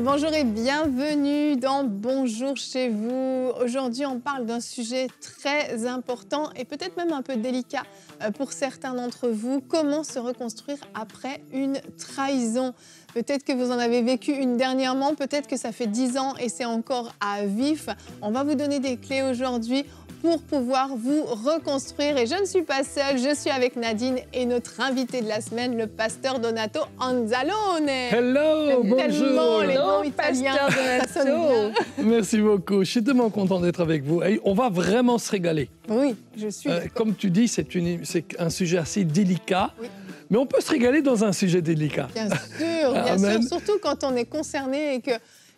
Bonjour et bienvenue dans Bonjour chez vous. Aujourd'hui, on parle d'un sujet très important et peut-être même un peu délicat pour certains d'entre vous. Comment se reconstruire après une trahison? Peut-être que vous en avez vécu une dernièrement, peut-être que ça fait 10 ans et c'est encore à vif. On va vous donner des clés aujourd'hui pour pouvoir vous reconstruire. Et je ne suis pas seule, je suis avec Nadine et notre invité de la semaine, le pasteur Donato Anzalone. Hello, bonjour. Tellement les noms italiens, ça sonne bien. Merci beaucoup, je suis tellement content d'être avec vous. Et on va vraiment se régaler. Oui, je suis. Comme tu dis, c'est un sujet assez délicat. Oui. Mais on peut se régaler dans un sujet délicat. Bien sûr, surtout quand on est concerné et que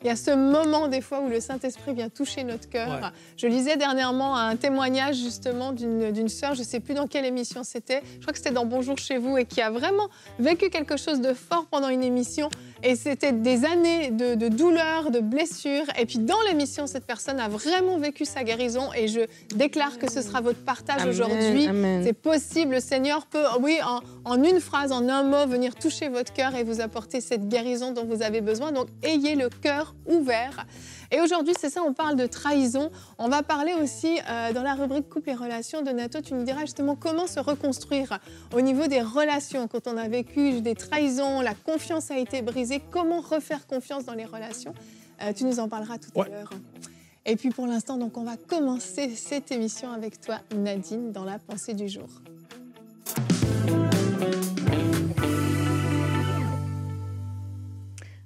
il y a ce moment des fois où le Saint-Esprit vient toucher notre cœur. Ouais. Je lisais dernièrement un témoignage justement d'une sœur, je ne sais plus dans quelle émission c'était, je crois que c'était dans Bonjour chez vous, et qui a vraiment vécu quelque chose de fort pendant une émission. Et c'était des années de douleurs, de blessures. Et puis dans l'émission, cette personne a vraiment vécu sa guérison. Et je déclare que ce sera votre partage aujourd'hui. C'est possible, le Seigneur peut, oui, en une phrase, en un mot, venir toucher votre cœur et vous apporter cette guérison dont vous avez besoin. Donc ayez le cœur ouvert. Et aujourd'hui, c'est ça, on parle de trahison. On va parler aussi dans la rubrique Couple et relations. Donato, tu nous diras justement comment se reconstruire au niveau des relations. Quand on a vécu des trahisons, la confiance a été brisée, comment refaire confiance dans les relations. Tu nous en parleras tout à l'heure. Et puis pour l'instant, donc, on va commencer cette émission avec toi, Nadine, dans la pensée du jour.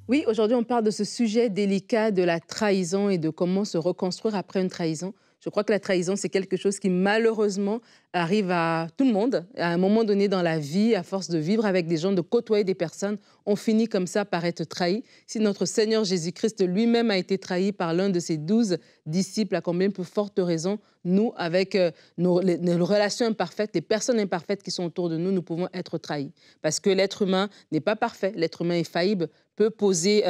Oui, aujourd'hui, on parle de ce sujet délicat de la trahison et de comment se reconstruire après une trahison. Je crois que la trahison, c'est quelque chose qui, malheureusement, arrive à tout le monde. À un moment donné dans la vie, à force de vivre avec des gens, de côtoyer des personnes, on finit comme ça par être trahi. Si notre Seigneur Jésus-Christ lui-même a été trahi par l'un de ses 12 disciples, à combien plus forte raison, nous, avec nos relations imparfaites, les personnes imparfaites qui sont autour de nous, nous pouvons être trahis. Parce que l'être humain n'est pas parfait, l'être humain est faillible, peut causer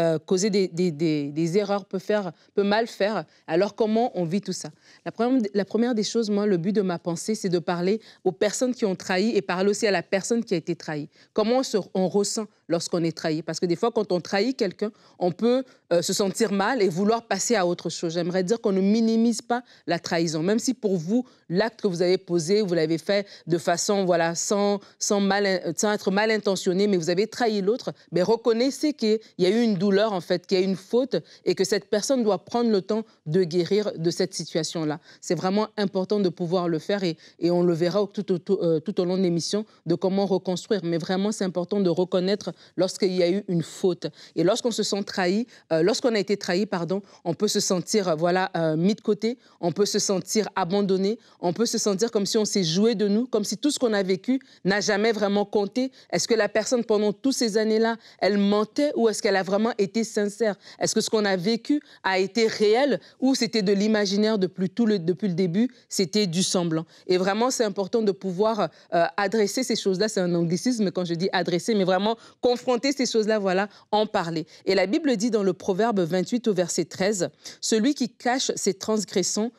des erreurs, peut mal faire. Alors, comment on vit tout ça? La première des choses, moi, le but de ma pensée, c'est de parler aux personnes qui ont trahi et parler aussi à la personne qui a été trahie. Comment on ressent lorsqu'on est trahi? Parce que des fois, quand on trahit quelqu'un, on peut se sentir mal et vouloir passer à autre chose. J'aimerais dire qu'on ne minimise pas la trahison. Même si pour vous, l'acte que vous avez posé, vous l'avez fait de façon, voilà, sans être mal intentionné, mais vous avez trahi l'autre, mais reconnaissez qu'il y a eu une douleur, en fait, qu'il y a eu une faute et que cette personne doit prendre le temps de guérir de cette situation-là. C'est vraiment important de pouvoir le faire et on le verra tout au long de l'émission de comment reconstruire. Mais vraiment, c'est important de reconnaître lorsqu'il y a eu une faute. Et lorsqu'on se sent trahi, lorsqu'on a été trahi, pardon, on peut se sentir mis de côté, on peut se sentir abandonné, on peut se sentir comme si on s'est joué de nous, comme si tout ce qu'on a vécu n'a jamais vraiment compté. Est-ce que la personne, pendant toutes ces années-là, elle mentait ou est-ce qu'elle a vraiment été sincère? Est-ce que ce qu'on a vécu a été réel ou c'était de l'imaginaire depuis le début, c'était du semblant? Et vraiment, c'est important de pouvoir adresser ces choses-là. C'est un anglicisme quand je dis adresser, mais vraiment confronter ces choses-là, voilà, en parler. Et la Bible dit dans le Proverbe 28 au verset 13, « Celui qui cache ses transgressions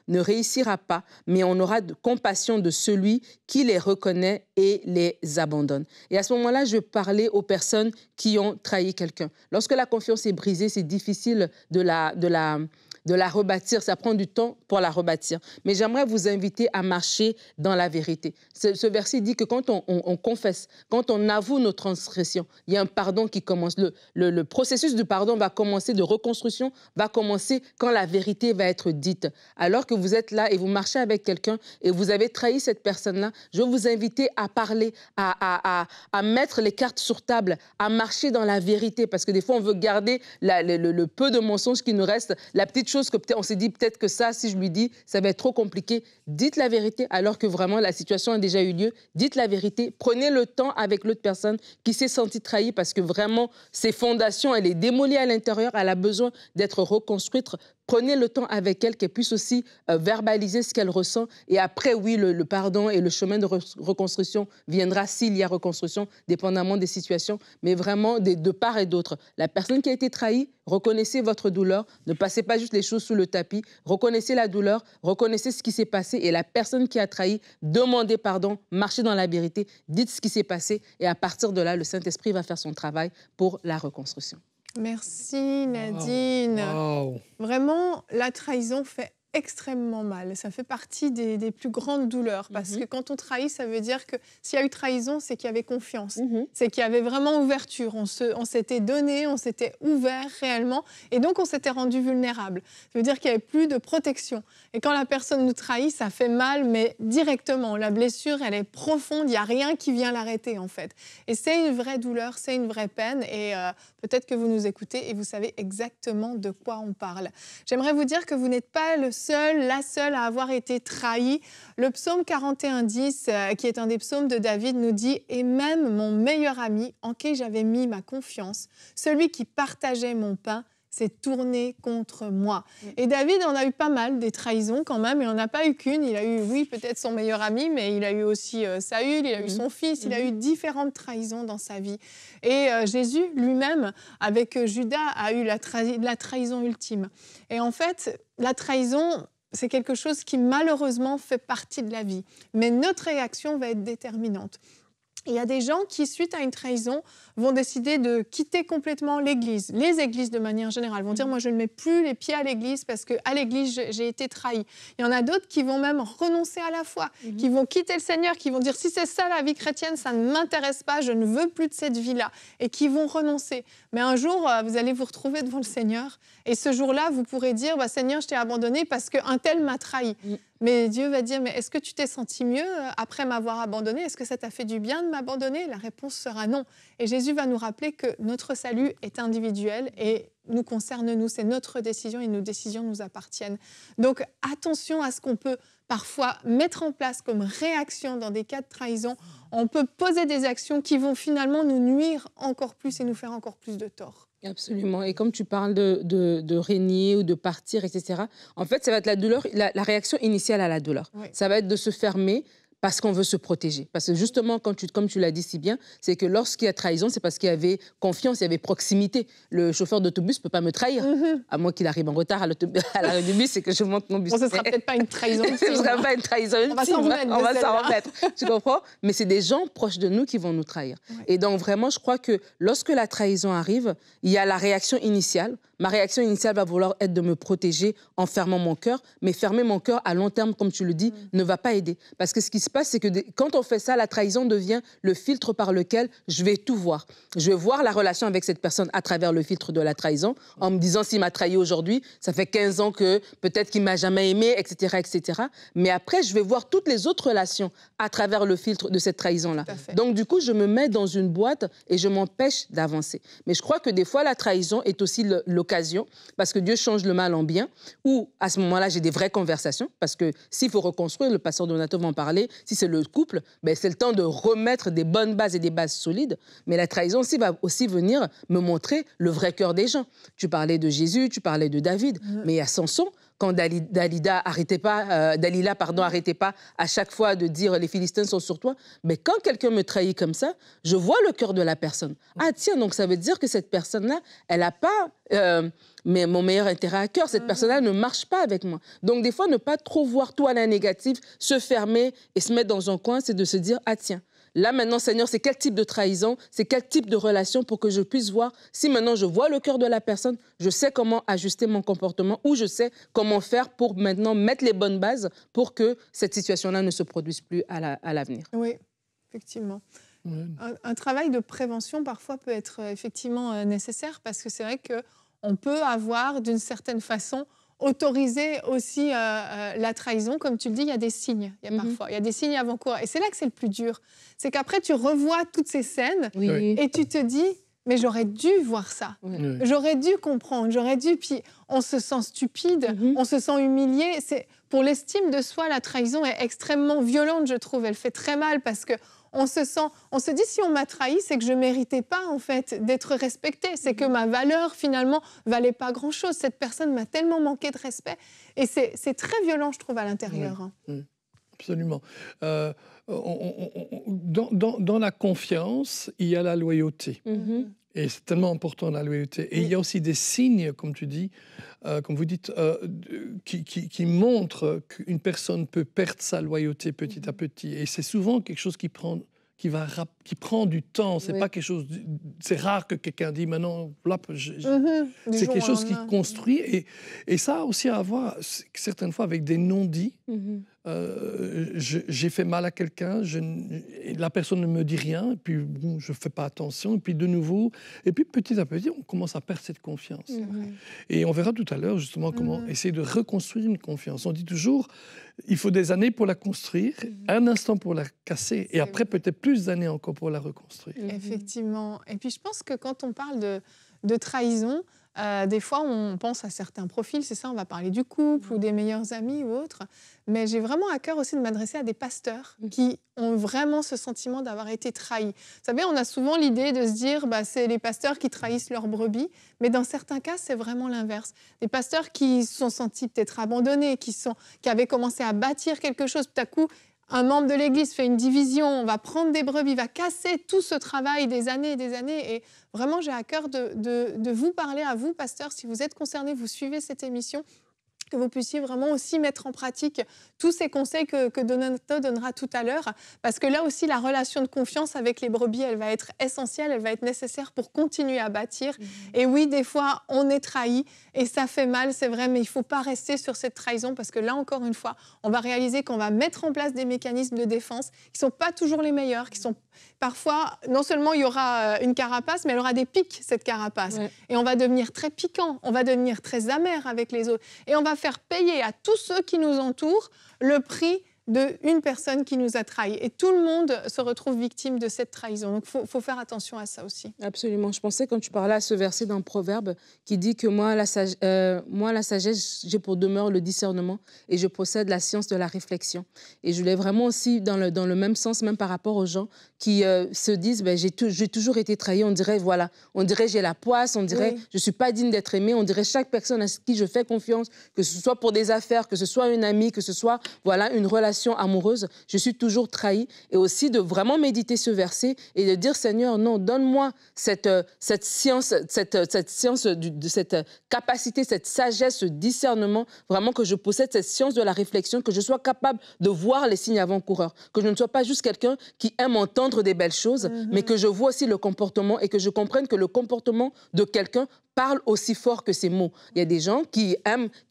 ne réussira pas, mais on aura compassion de celui qui les reconnaît et les abandonne. » Et à ce moment-là, je parlais aux personnes qui ont trahi quelqu'un. Lorsque la confiance est brisée, c'est difficile de la rebâtir. Ça prend du temps pour la rebâtir. Mais j'aimerais vous inviter à marcher dans la vérité. Ce verset dit que quand on confesse, quand on avoue nos transgressions, il y a un pardon qui commence. Le processus du pardon va commencer, de reconstruction, va commencer quand la vérité va être dite. Alors que vous êtes là et vous marchez avec quelqu'un et vous avez trahi cette personne-là, je veux vous inviter à parler, à mettre les cartes sur table, à marcher dans la vérité. Parce que des fois, on veut garder le peu de mensonges qui nous reste, la petite chose que peut-être on s'est dit peut-être que ça, si je lui dis, ça va être trop compliqué. Dites la vérité alors que vraiment la situation a déjà eu lieu. Dites la vérité. Prenez le temps avec l'autre personne qui s'est sentie trahie parce que vraiment, ses fondations, elle est démolie à l'intérieur. Elle a besoin d'être reconstruite. Prenez le temps avec elle, qu'elle puisse aussi verbaliser ce qu'elle ressent. Et après, oui, le pardon et le chemin de reconstruction viendra s'il y a reconstruction, dépendamment des situations, mais vraiment de part et d'autre. La personne qui a été trahie, reconnaissez votre douleur. Ne passez pas juste les choses sous le tapis. Reconnaissez la douleur, reconnaissez ce qui s'est passé. Et la personne qui a trahi, demandez pardon, marchez dans la vérité, dites ce qui s'est passé. Et à partir de là, le Saint-Esprit va faire son travail pour la reconstruction. Merci Nadine. Wow. Vraiment, la trahison fait extrêmement mal. Ça fait partie des plus grandes douleurs parce que quand on trahit, ça veut dire que s'il y a eu trahison, c'est qu'il y avait confiance, c'est qu'il y avait vraiment ouverture. On s'était donné, on s'était ouvert réellement et donc on s'était rendu vulnérable. Ça veut dire qu'il n'y avait plus de protection. Et quand la personne nous trahit, ça fait mal, mais directement. La blessure, elle est profonde, il n'y a rien qui vient l'arrêter en fait. Et c'est une vraie douleur, c'est une vraie peine et peut-être que vous nous écoutez et vous savez exactement de quoi on parle. J'aimerais vous dire que vous n'êtes pas la seule à avoir été trahie. Le psaume 41:10, qui est un des psaumes de David, nous dit « Et même mon meilleur ami, en qui j'avais mis ma confiance, celui qui partageait mon pain, s'est tourné contre moi. » Et David en a eu pas mal, des trahisons quand même. Il n'en a pas eu qu'une. Il a eu, oui, peut-être son meilleur ami, mais il a eu aussi Saül, il a eu son fils, il a eu différentes trahisons dans sa vie. Et Jésus lui-même, avec Judas, a eu la trahison ultime. Et en fait, la trahison, c'est quelque chose qui malheureusement fait partie de la vie. Mais notre réaction va être déterminante. Il y a des gens qui, suite à une trahison, vont décider de quitter complètement l'Église. Les églises, de manière générale, vont dire « Moi, je ne mets plus les pieds à l'Église parce qu'à l'Église, j'ai été trahi. » Il y en a d'autres qui vont même renoncer à la foi, qui vont quitter le Seigneur, qui vont dire « Si c'est ça la vie chrétienne, ça ne m'intéresse pas, je ne veux plus de cette vie-là. » Et qui vont renoncer. Mais un jour, vous allez vous retrouver devant le Seigneur. Et ce jour-là, vous pourrez dire « Seigneur, je t'ai abandonné parce qu'un tel m'a trahi. » Mais Dieu va dire, mais est-ce que tu t'es senti mieux après m'avoir abandonné? Est-ce que ça t'a fait du bien de m'abandonner? La réponse sera non. Et Jésus va nous rappeler que notre salut est individuel et nous concerne nous. C'est notre décision et nos décisions nous appartiennent. Donc attention à ce qu'on peut parfois mettre en place comme réaction dans des cas de trahison. On peut poser des actions qui vont finalement nous nuire encore plus et nous faire encore plus de tort. Absolument. Et comme tu parles de régner ou de partir, etc., en fait, ça va être la douleur, la réaction initiale à la douleur. Oui. Ça va être de se fermer parce qu'on veut se protéger. Parce que justement, comme tu l'as dit si bien, c'est que lorsqu'il y a trahison, c'est parce qu'il y avait confiance, il y avait proximité. Le chauffeur d'autobus ne peut pas me trahir. À moins qu'il arrive en retard à l'arrêt du bus et que je monte mon bus. Bon, ce ne sera peut-être pas une trahison ultime. Ce ne sera pas une trahison ultime. On va s'en remettre. Tu comprends? Mais c'est des gens proches de nous qui vont nous trahir. Ouais. Et donc, vraiment, je crois que lorsque la trahison arrive, il y a la réaction initiale. Ma réaction initiale va vouloir être de me protéger en fermant mon cœur. Mais fermer mon cœur à long terme, comme tu le dis, ne va pas aider. Parce que ce qui se passe, c'est que quand on fait ça, la trahison devient le filtre par lequel je vais tout voir. Je vais voir la relation avec cette personne à travers le filtre de la trahison, en me disant s'il m'a trahi aujourd'hui, ça fait 15 ans que peut-être qu'il ne m'a jamais aimé, etc., etc. Mais après, je vais voir toutes les autres relations à travers le filtre de cette trahison-là. Donc, du coup, je me mets dans une boîte et je m'empêche d'avancer. Mais je crois que des fois, la trahison est aussi l'occasion, parce que Dieu change le mal en bien, où à ce moment-là, j'ai des vraies conversations, parce que s'il faut reconstruire, le pasteur Donato va en parler, si c'est le couple, ben c'est le temps de remettre des bonnes bases et des bases solides. Mais la trahison aussi va aussi venir me montrer le vrai cœur des gens. Tu parlais de Jésus, tu parlais de David, mais il y a Samson. Quand Dalila arrêtait pas à chaque fois de dire les Philistins sont sur toi, mais quand quelqu'un me trahit comme ça, je vois le cœur de la personne. Ah tiens, donc ça veut dire que cette personne-là, elle n'a pas mais mon meilleur intérêt à cœur. Cette personne-là ne marche pas avec moi. Donc des fois, ne pas trop voir tout à la négative, se fermer et se mettre dans un coin, c'est de se dire ah tiens. Là, maintenant, Seigneur, c'est quel type de trahison, c'est quel type de relation pour que je puisse voir si maintenant je vois le cœur de la personne, je sais comment ajuster mon comportement ou je sais comment faire pour maintenant mettre les bonnes bases pour que cette situation-là ne se produise plus à l'avenir. Oui, effectivement. Un travail de prévention, parfois, peut être effectivement nécessaire parce que c'est vrai qu'on peut avoir, d'une certaine façon, autoriser aussi la trahison. Comme tu le dis, il y a des signes. Il y a des signes avant-coureurs. Et c'est là que c'est le plus dur. C'est qu'après, tu revois toutes ces scènes et tu te dis, mais j'aurais dû voir ça. J'aurais dû comprendre. J'aurais dû... Puis on se sent stupide, on se sent humilié. Pour l'estime de soi, la trahison est extrêmement violente, je trouve. Elle fait très mal parce que on se dit, si on m'a trahi, c'est que je ne méritais pas, en fait, d'être respectée. C'est que ma valeur, finalement, ne valait pas grand-chose. Cette personne m'a tellement manqué de respect. Et c'est très violent, je trouve, à l'intérieur. Absolument. Dans la confiance, il y a la loyauté. Et c'est tellement important, la loyauté. Et il y a aussi des signes, comme tu dis, comme vous dites, qui montrent qu'une personne peut perdre sa loyauté petit à petit. Et c'est souvent quelque chose qui prend qui prend du temps. C'est pas quelque chose. C'est rare que quelqu'un dit maintenant, c'est quelque chose qui construit. Et ça a aussi à voir certaines fois avec des non-dits. J'ai fait mal à quelqu'un, la personne ne me dit rien, et puis bon, je ne fais pas attention, et puis de nouveau, et puis petit à petit, on commence à perdre cette confiance. Et on verra tout à l'heure justement comment essayer de reconstruire une confiance. On dit toujours, il faut des années pour la construire, un instant pour la casser, et après peut-être plus d'années encore pour la reconstruire. Effectivement. Et puis je pense que quand on parle de trahison, des fois, on pense à certains profils, c'est ça, on va parler du couple ou des meilleurs amis ou autres. Mais j'ai vraiment à cœur aussi de m'adresser à des pasteurs qui ont vraiment ce sentiment d'avoir été trahis. Vous savez, on a souvent l'idée de se dire c'est les pasteurs qui trahissent leurs brebis, mais dans certains cas, c'est vraiment l'inverse. Des pasteurs qui se sont sentis peut-être abandonnés, qui avaient commencé à bâtir quelque chose, tout à coup, un membre de l'Église fait une division, on va prendre des brebis, va casser tout ce travail des années et des années. Et vraiment, j'ai à cœur de vous parler à vous, pasteurs, si vous êtes concernés, vous suivez cette émission, que vous puissiez vraiment aussi mettre en pratique tous ces conseils que Donato donnera tout à l'heure. Parce que là aussi, la relation de confiance avec les brebis, elle va être essentielle, elle va être nécessaire pour continuer à bâtir. Et oui, des fois, on est trahi et ça fait mal, c'est vrai, mais il ne faut pas rester sur cette trahison parce que là, encore une fois, on va réaliser qu'on va mettre en place des mécanismes de défense qui ne sont pas toujours les meilleurs, qui sont parfois, non seulement il y aura une carapace, mais elle aura des pics, cette carapace. Et on va devenir très piquant, on va devenir très amer avec les autres. Et on va faire payer à tous ceux qui nous entourent le prix d'une personne qui nous a trahis. Et tout le monde se retrouve victime de cette trahison. Donc, il faut faire attention à ça aussi. Absolument. Je pensais, quand tu parlais à ce verset dans Proverbe, qui dit que moi, la sagesse, j'ai pour demeure le discernement et je possède la science de la réflexion. Et je l'ai vraiment aussi dans le même sens, même par rapport aux gens qui se disent j'ai toujours été trahi. On dirait j'ai la poisse, on dirait je ne suis pas digne d'être aimé, on dirait chaque personne à qui je fais confiance, que ce soit pour des affaires, que ce soit une amie, que ce soit une relation amoureuse, je suis toujours trahie. Et aussi de vraiment méditer ce verset et de dire, Seigneur, non, donne-moi cette science, cette capacité, cette sagesse, ce discernement, vraiment que je possède cette science de la réflexion, que je sois capable de voir les signes avant-coureurs, que je ne sois pas juste quelqu'un qui aime entendre des belles choses, mais que je vois aussi le comportement et que je comprenne que le comportement de quelqu'un parle aussi fort que ses mots. Il y a des gens qui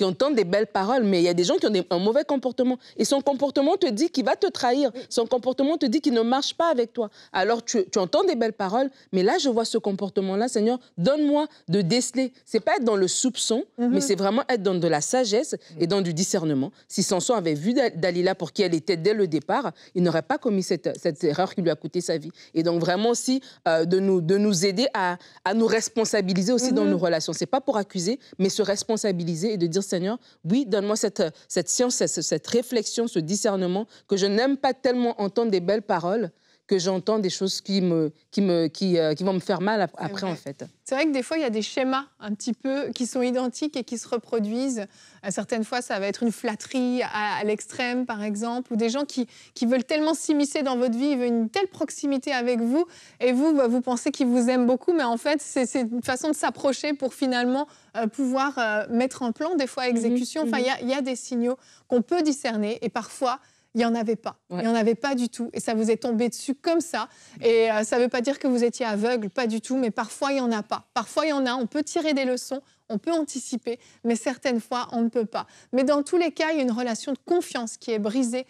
entendent des belles paroles, mais il y a des gens qui ont un mauvais comportement. Et son comportement te dit qu'il va te trahir. Son comportement te dit qu'il ne marche pas avec toi. Alors, tu entends des belles paroles, mais là, je vois ce comportement-là. Seigneur, donne-moi de déceler. C'est pas être dans le soupçon, mais c'est vraiment être dans de la sagesse et dans du discernement. Si Samson avait vu Dalila pour qui elle était dès le départ, il n'aurait pas commis cette erreur qui lui a coûté sa vie. Et donc, vraiment aussi, de nous aider à nous responsabiliser aussi dans nos relations. C'est pas pour accuser, mais se responsabiliser et de dire, Seigneur, oui, donne-moi cette science, cette réflexion, ce discernement, que je n'aime pas tellement entendre des belles paroles, que j'entends des choses qui vont me faire mal après, en fait. C'est vrai que des fois, il y a des schémas un petit peu qui sont identiques et qui se reproduisent. Certaines fois, ça va être une flatterie à l'extrême, par exemple, ou des gens qui veulent tellement s'immiscer dans votre vie, ils veulent une telle proximité avec vous, et vous pensez qu'ils vous aiment beaucoup, mais en fait, c'est une façon de s'approcher pour finalement pouvoir mettre en plan, des fois, à exécution. Enfin, il y a des signaux qu'on peut discerner, et parfois, il n'y en avait pas. Il n'y en avait pas du tout. Et ça vous est tombé dessus comme ça. Et ça ne veut pas dire que vous étiez aveugle, pas du tout. Mais parfois, il n'y en a pas. Parfois, il y en a. On peut tirer des leçons, on peut anticiper. Mais certaines fois, on ne peut pas. Mais dans tous les cas, il y a une relation de confiance qui est brisée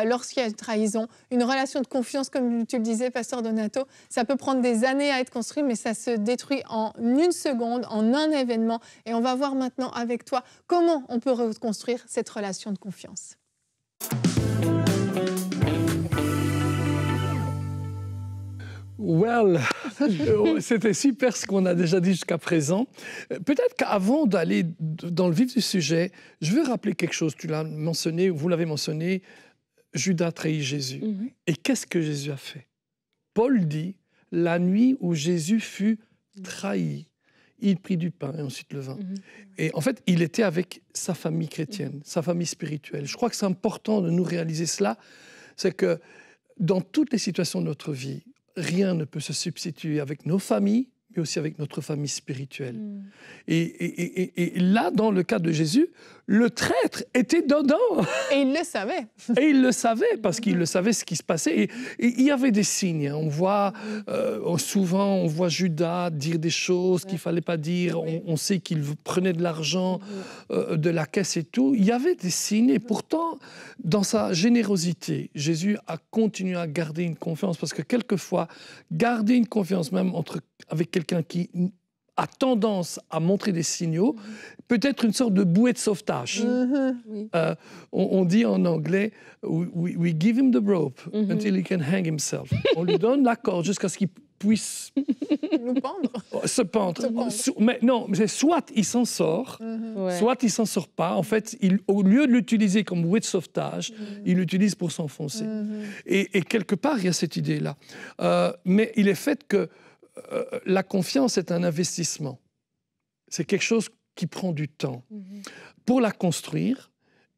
lorsqu'il y a une trahison. Une relation de confiance, comme tu le disais, Pasteur Donato, ça peut prendre des années à être construit, mais ça se détruit en une seconde, en un événement. Et on va voir maintenant avec toi comment on peut reconstruire cette relation de confiance. Well, c'était super ce qu'on a déjà dit jusqu'à présent. Peut-être qu'avant d'aller dans le vif du sujet, je veux rappeler quelque chose. Tu l'as mentionné, vous l'avez mentionné, Judas trahit Jésus. Et qu'est-ce que Jésus a fait? Paul dit, la nuit où Jésus fut trahi, il prit du pain et ensuite le vin. Et en fait, il était avec sa famille chrétienne, sa famille spirituelle. Je crois que c'est important de nous réaliser cela. C'est que dans toutes les situations de notre vie, rien ne peut se substituer avec nos familles, mais aussi avec notre famille spirituelle. Et là, dans le cas de Jésus, le traître était dedans. Et il le savait. Et il le savait, parce qu'il le savait ce qui se passait. Et il y avait des signes. On voit, souvent, on voit Judas dire des choses qu'il ne fallait pas dire. On sait qu'il prenait de l'argent de la caisse et tout. Il y avait des signes. Et pourtant, dans sa générosité, Jésus a continué à garder une confiance. Parce que quelquefois, garder une confiance, même avec quelqu'un qui a tendance à montrer des signaux, peut être une sorte de bouée de sauvetage. On dit en anglais, we give him the rope until he can hang himself. On lui donne la corde jusqu'à ce qu'il puisse nous pendre. Se pendre. Mais non, c'est soit il s'en sort, soit il s'en sort pas. En fait, au lieu de l'utiliser comme bouée de sauvetage, il l'utilise pour s'enfoncer. Et quelque part, il y a cette idée-là. Mais il est fait que la confiance est un investissement. C'est quelque chose qui prend du temps pour la construire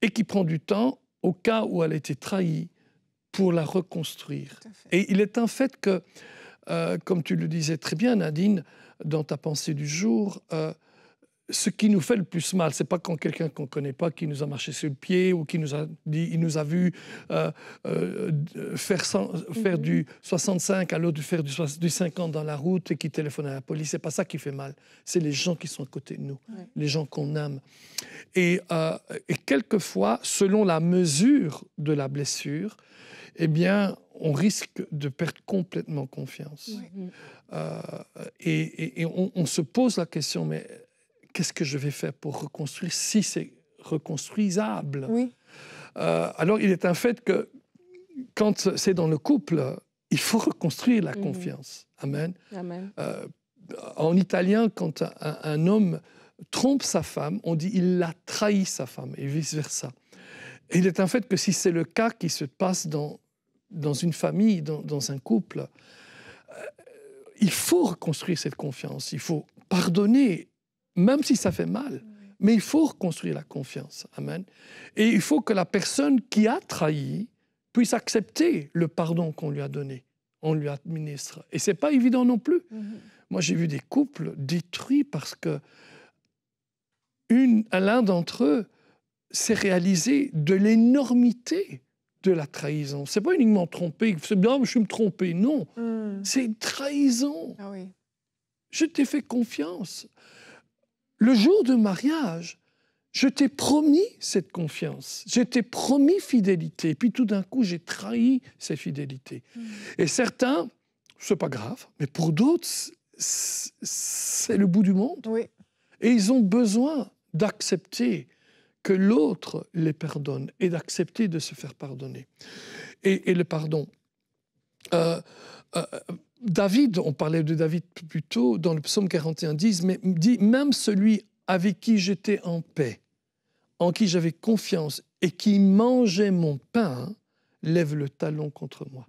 et qui prend du temps au cas où elle a été trahie pour la reconstruire. Et il est un fait que, comme tu le disais très bien, Nadine, dans ta pensée du jour, ce qui nous fait le plus mal, c'est pas quand quelqu'un qu'on connaît pas qui nous a marché sur le pied ou qui nous a dit, il nous a vu faire du 65 à l'autre faire du 50 dans la route et qui téléphone à la police. C'est pas ça qui fait mal. C'est les gens qui sont à côté de nous, les gens qu'on aime. Et quelquefois, selon la mesure de la blessure, eh bien, on risque de perdre complètement confiance. Et on se pose la question, mais qu'est-ce que je vais faire pour reconstruire si c'est reconstruisable? Alors, il est un fait que quand c'est dans le couple, il faut reconstruire la confiance. Amen. En italien, quand un homme trompe sa femme, on dit « il a trahi sa femme » et vice-versa. Et il est un fait que si c'est le cas qui se passe dans une famille, dans un couple, il faut reconstruire cette confiance. Il faut pardonner, même si ça fait mal. Mais il faut reconstruire la confiance. Amen. Et il faut que la personne qui a trahi puisse accepter le pardon qu'on lui a donné, on lui administre. Et ce n'est pas évident non plus. Moi, j'ai vu des couples détruits parce que l'un d'entre eux s'est réalisé de l'énormité de la trahison. Ce n'est pas uniquement tromper, c'est bien, je suis me tromper. Non, c'est une trahison. Je t'ai fait confiance. Le jour de mariage, je t'ai promis cette confiance. Je t'ai promis fidélité. Et puis tout d'un coup, j'ai trahi cette fidélité. Et certains, c'est pas grave, mais pour d'autres, c'est le bout du monde. Et ils ont besoin d'accepter que l'autre les pardonne et d'accepter de se faire pardonner. Et le pardon. David, on parlait de David plus tôt, dans le psaume 41, dit « Même celui avec qui j'étais en paix, en qui j'avais confiance et qui mangeait mon pain, lève le talon contre moi. »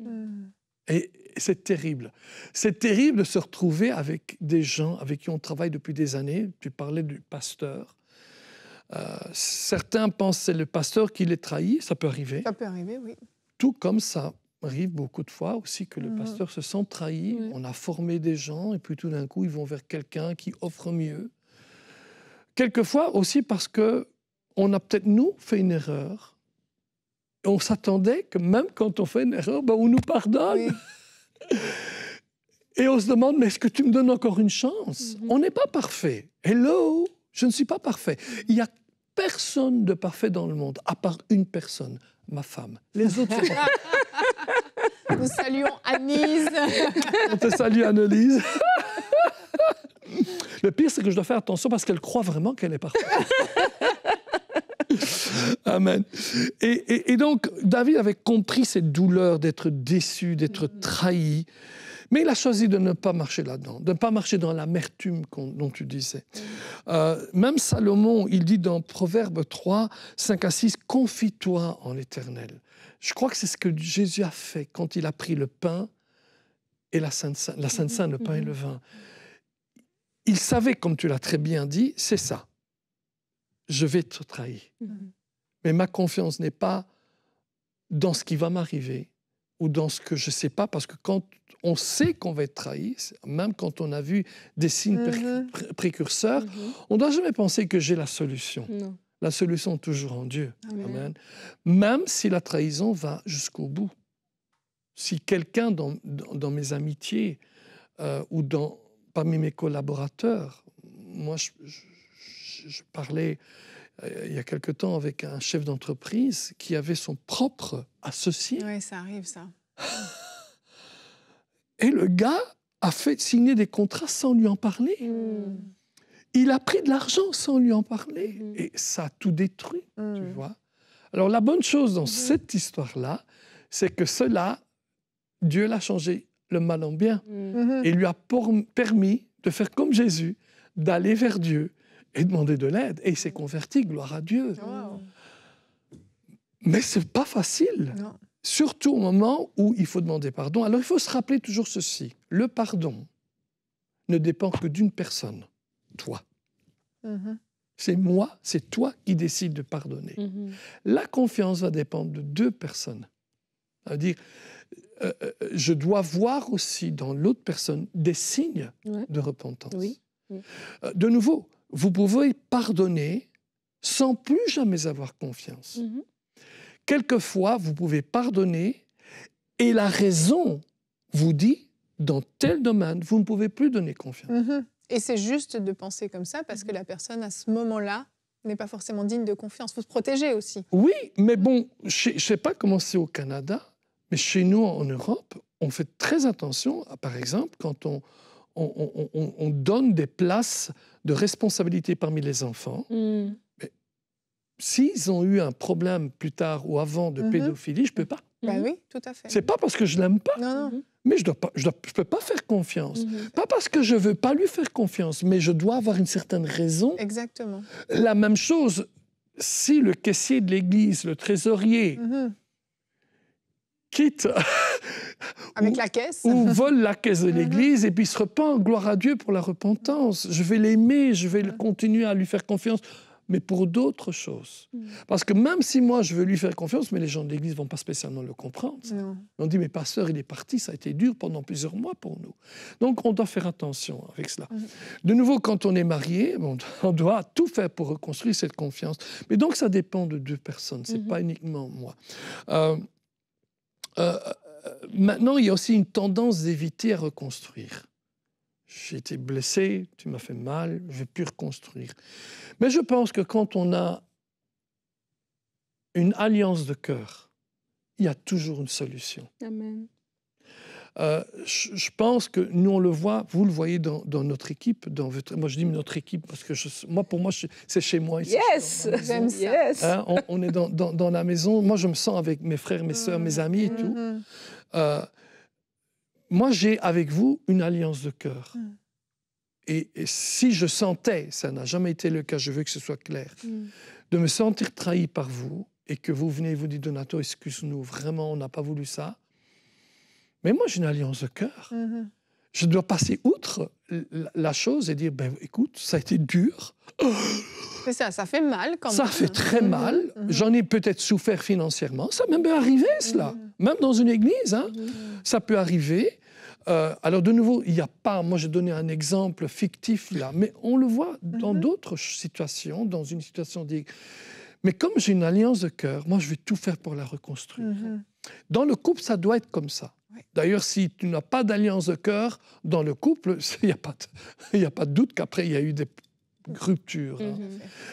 Et c'est terrible. C'est terrible de se retrouver avec des gens avec qui on travaille depuis des années. Tu parlais du pasteur. Certains pensent que c'est le pasteur qui les trahit, ça peut arriver. Ça peut arriver, oui. Tout comme ça arrive beaucoup de fois aussi que le pasteur se sent trahi. On a formé des gens et puis tout d'un coup, ils vont vers quelqu'un qui offre mieux. Quelquefois aussi parce qu'on a peut-être, nous, fait une erreur. On s'attendait que même quand on fait une erreur, on nous pardonne. Et on se demande, mais est-ce que tu me donnes encore une chance? On n'est pas parfait. Hello, je ne suis pas parfait. Il n'y a personne de parfait dans le monde, à part une personne, ma femme. Les autres sont pas. Nous saluons Annelise. On te salue, Annelise. Le pire, c'est que je dois faire attention parce qu'elle croit vraiment qu'elle est parfaite. Amen. Et donc, David avait compris cette douleur d'être déçu, d'être trahi, mais il a choisi de ne pas marcher là-dedans, de ne pas marcher dans l'amertume dont tu disais. Même Salomon, il dit dans Proverbe 3, 5 à 6, « Confie-toi en l'Éternel ». Je crois que c'est ce que Jésus a fait quand il a pris le pain et la Sainte Seine, le pain et le vin. Il savait, comme tu l'as très bien dit, c'est ça. Je vais te trahir. Mais ma confiance n'est pas dans ce qui va m'arriver, ou dans ce que je ne sais pas, parce que quand on sait qu'on va être trahi, même quand on a vu des signes précurseurs, on ne doit jamais penser que j'ai la solution. Non. La solution est toujours en Dieu. Amen. Amen. Même si la trahison va jusqu'au bout. Si quelqu'un dans mes amitiés ou parmi mes collaborateurs, moi je parlais il y a quelque temps avec un chef d'entreprise qui avait son propre associé. Oui, ça arrive, ça. Et le gars a fait signer des contrats sans lui en parler. Il a pris de l'argent sans lui en parler. Et ça a tout détruit, tu vois. Alors la bonne chose dans cette histoire-là, c'est que cela, Dieu l'a changé le mal en bien. Et lui a permis de faire comme Jésus, d'aller vers Dieu et demander de l'aide. Et il s'est converti, gloire à Dieu. Wow. Mais ce n'est pas facile. Non. Surtout au moment où il faut demander pardon. Alors il faut se rappeler toujours ceci. Le pardon ne dépend que d'une personne, toi. C'est moi, c'est toi qui décides de pardonner. La confiance va dépendre de deux personnes. C'est-à-dire, je dois voir aussi dans l'autre personne des signes de repentance. Oui. De nouveau, vous pouvez pardonner sans plus jamais avoir confiance. Quelquefois, vous pouvez pardonner et la raison vous dit, dans tel domaine, vous ne pouvez plus donner confiance. Et c'est juste de penser comme ça parce que la personne, à ce moment-là, n'est pas forcément digne de confiance. Il faut se protéger aussi. Oui, mais bon, je ne sais pas comment c'est au Canada, mais chez nous, en Europe, on fait très attention, par exemple, quand on donne des places de responsabilité parmi les enfants. S'ils ont eu un problème plus tard ou avant de pédophilie, je ne peux pas. Ben oui, tout à fait. C'est pas parce que je l'aime pas, Non. mais je peux pas faire confiance. Pas parce que je veux pas lui faire confiance, mais je dois avoir une certaine raison. Exactement. La même chose, si le caissier de l'église, le trésorier, quitte avec la caisse ou vole la caisse de l'église et puis se repent, gloire à Dieu pour la repentance. Je vais l'aimer, je vais continuer à lui faire confiance, mais pour d'autres choses. Parce que même si moi, je veux lui faire confiance, mais les gens de l'Église ne vont pas spécialement le comprendre. On dit, mais pasteur, il est parti, ça a été dur pendant plusieurs mois pour nous. Donc, on doit faire attention avec cela. De nouveau, quand on est marié, on doit tout faire pour reconstruire cette confiance. Mais donc, ça dépend de deux personnes, ce n'est pas uniquement moi. Maintenant, il y a aussi une tendance d'éviter à reconstruire. J'ai été blessé, tu m'as fait mal, je veux plus reconstruire. Mais je pense que quand on a une alliance de cœur, il y a toujours une solution. Amen. Je pense que nous, on le voit, vous le voyez dans notre équipe. Moi, je dis notre équipe parce que pour moi, c'est chez moi. Ici, yes, j'aime ça. Yes. Hein, on est dans la maison. Moi, je me sens avec mes frères, mes sœurs, mes amis et tout. Moi, j'ai avec vous une alliance de cœur. Et si je sentais, ça n'a jamais été le cas, je veux que ce soit clair, de me sentir trahi par vous et que vous venez et vous dites, Donato, excuse-nous, vraiment, on n'a pas voulu ça. Mais moi, j'ai une alliance de cœur. Je dois passer outre la chose et dire, écoute, ça a été dur. C'est ça fait mal quand même. Ça fait très mal. J'en ai peut-être souffert financièrement. Ça peut arriver, cela. Même dans une église, hein. Ça peut arriver. Alors, de nouveau, il n'y a pas... Moi, j'ai donné un exemple fictif, là. Mais on le voit dans d'autres situations, dans une situation... Mais comme j'ai une alliance de cœur, moi, je vais tout faire pour la reconstruire. Dans le couple, ça doit être comme ça. D'ailleurs, si tu n'as pas d'alliance de cœur dans le couple, il n'y a pas de doute qu'après, il y a eu des ruptures.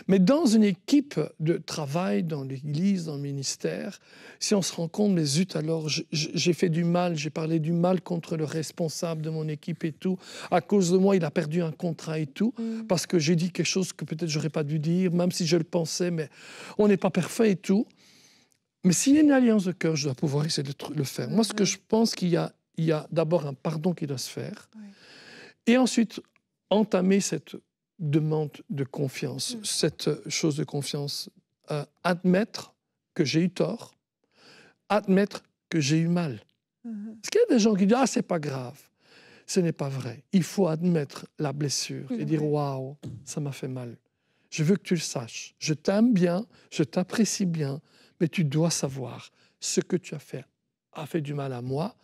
Mais dans une équipe de travail, dans l'église, dans le ministère, si on se rend compte, mais zut, alors j'ai fait du mal, j'ai parlé du mal contre le responsable de mon équipe et tout. À cause de moi, il a perdu un contrat et tout, parce que j'ai dit quelque chose que peut-être j'aurais pas dû dire, même si je le pensais, mais on n'est pas parfait et tout. Mais s'il y a une alliance de cœur, je dois pouvoir essayer de le faire. Moi, ce que je pense qu'il y a d'abord un pardon qui doit se faire, et ensuite entamer cette demande de confiance, cette chose de confiance, admettre que j'ai eu tort, admettre que j'ai eu mal. Parce qu'il y a des gens qui disent « Ah, c'est pas grave ». Ce n'est pas vrai. Il faut admettre la blessure et dire « Waouh, ça m'a fait mal. Je veux que tu le saches. Je t'aime bien, je t'apprécie bien, mais tu dois savoir ce que tu as fait a fait du mal à moi,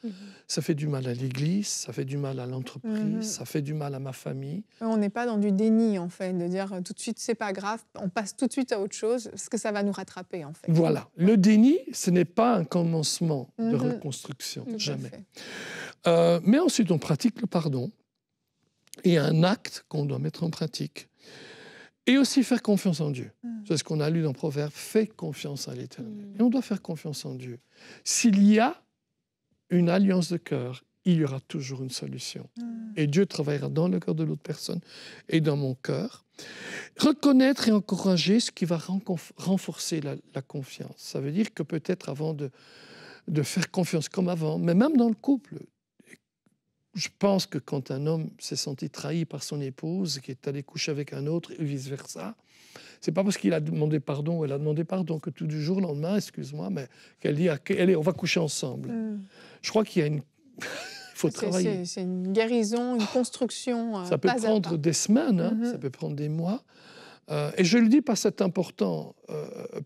ça fait du mal à l'Église, ça fait du mal à l'entreprise, ça fait du mal à ma famille. On n'est pas dans du déni, en fait, de dire tout de suite, c'est pas grave, on passe tout de suite à autre chose, parce que ça va nous rattraper, en fait. Voilà. Le déni, ce n'est pas un commencement de reconstruction, jamais. Mais ensuite, on pratique le pardon. Et un acte qu'on doit mettre en pratique. Et aussi faire confiance en Dieu. C'est ce qu'on a lu dans Proverbes, fais confiance à l'Éternel. Et on doit faire confiance en Dieu. S'il y a une alliance de cœur, il y aura toujours une solution. Et Dieu travaillera dans le cœur de l'autre personne et dans mon cœur. Reconnaître et encourager ce qui va renforcer la confiance. Ça veut dire que peut-être avant de faire confiance comme avant, mais même dans le couple, je pense que quand un homme s'est senti trahi par son épouse, qui est allé coucher avec un autre et vice-versa, c'est pas parce qu'il a demandé pardon ou elle a demandé pardon que tout du jour au lendemain, excuse-moi, mais qu'elle dit allez, on va coucher ensemble. Je crois qu'il y a une... Il faut travailler. C'est une guérison, une construction. Ça peut prendre des semaines, ça peut prendre des mois. Et je le dis parce que c'est important.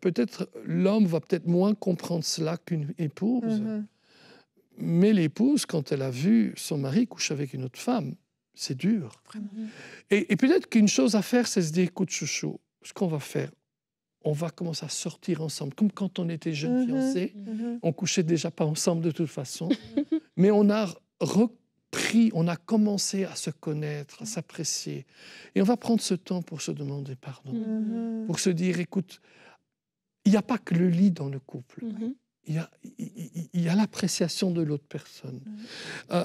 Peut-être l'homme va peut-être moins comprendre cela qu'une épouse. Mais l'épouse, quand elle a vu son mari coucher avec une autre femme, c'est dur. Et peut-être qu'une chose à faire, c'est se dire, écoute, chouchou, ce qu'on va faire, on va commencer à sortir ensemble. Comme quand on était jeunes fiancés, on couchait déjà pas ensemble de toute façon, mais on a repris, on a commencé à se connaître, à s'apprécier. Et on va prendre ce temps pour se demander pardon, pour se dire, écoute, il n'y a pas que le lit dans le couple. Il y a l'appréciation de l'autre personne.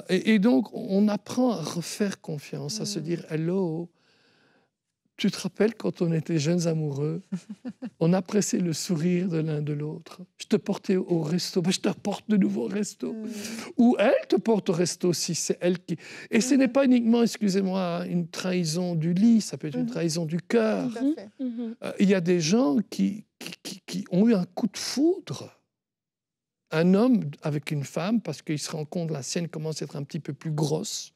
Et donc, on apprend à refaire confiance, à se dire « Hello, tu te rappelles quand on était jeunes amoureux, on appréciait le sourire de l'un de l'autre. Je te portais au resto, je te porte de nouveau au resto. Ou elle te porte au resto si c'est elle qui... » Et ce n'est pas uniquement, excusez-moi, une trahison du lit, ça peut être une trahison du cœur. Il y a des gens qui ont eu un coup de foudre. Un homme avec une femme, parce qu'il se rend compte que la sienne commence à être un petit peu plus grosse.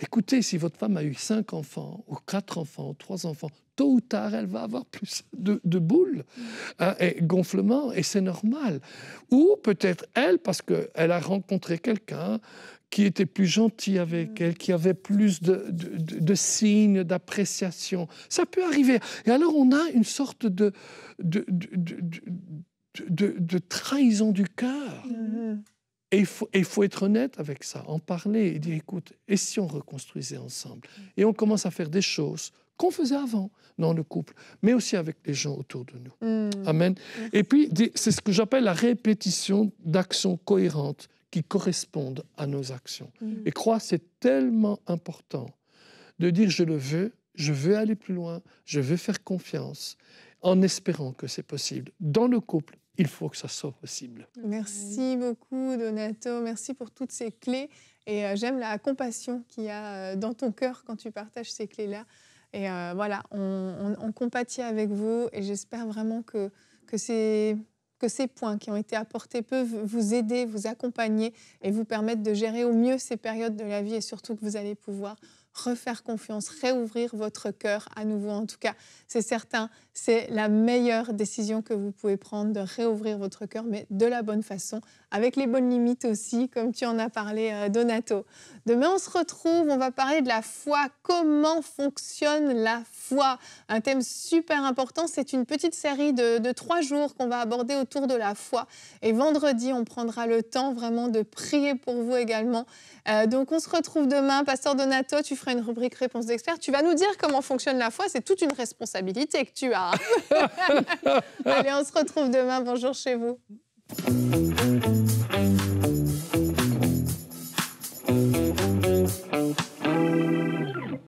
Écoutez, si votre femme a eu 5 enfants, ou 4 enfants, ou 3 enfants, tôt ou tard, elle va avoir plus de boules, et gonflement, et c'est normal. Ou peut-être elle, parce qu'elle a rencontré quelqu'un qui était plus gentil avec elle, qui avait plus de signes d'appréciation. Ça peut arriver. Et alors, on a une sorte de trahison du cœur. Et il faut être honnête avec ça, en parler et dire, écoute, et si on reconstruisait ensemble? Et on commence à faire des choses qu'on faisait avant dans le couple, mais aussi avec les gens autour de nous. Amen. Et puis, c'est ce que j'appelle la répétition d'actions cohérentes qui correspondent à nos actions. Et croire, c'est tellement important de dire, je le veux, je veux aller plus loin, je veux faire confiance, en espérant que c'est possible. Dans le couple, il faut que ça soit possible. Merci beaucoup, Donato. Merci pour toutes ces clés. Et j'aime la compassion qu'il y a dans ton cœur quand tu partages ces clés-là. Et voilà, on compatit avec vous. Et j'espère vraiment que ces points qui ont été apportés peuvent vous aider, vous accompagner et vous permettre de gérer au mieux ces périodes de la vie. Et surtout que vous allez pouvoir refaire confiance, réouvrir votre cœur à nouveau. En tout cas, c'est certain, c'est la meilleure décision que vous pouvez prendre, de réouvrir votre cœur, mais de la bonne façon, avec les bonnes limites aussi, comme tu en as parlé, Donato. Demain, on se retrouve, on va parler de la foi. Comment fonctionne la foi? Un thème super important, c'est une petite série de 3 jours qu'on va aborder autour de la foi. Et vendredi, on prendra le temps vraiment de prier pour vous également. Donc, on se retrouve demain. Pasteur Donato, tu feras une rubrique réponse d'experts. Tu vas nous dire comment fonctionne la foi. C'est toute une responsabilité que tu as. Allez, on se retrouve demain. Bonjour chez vous.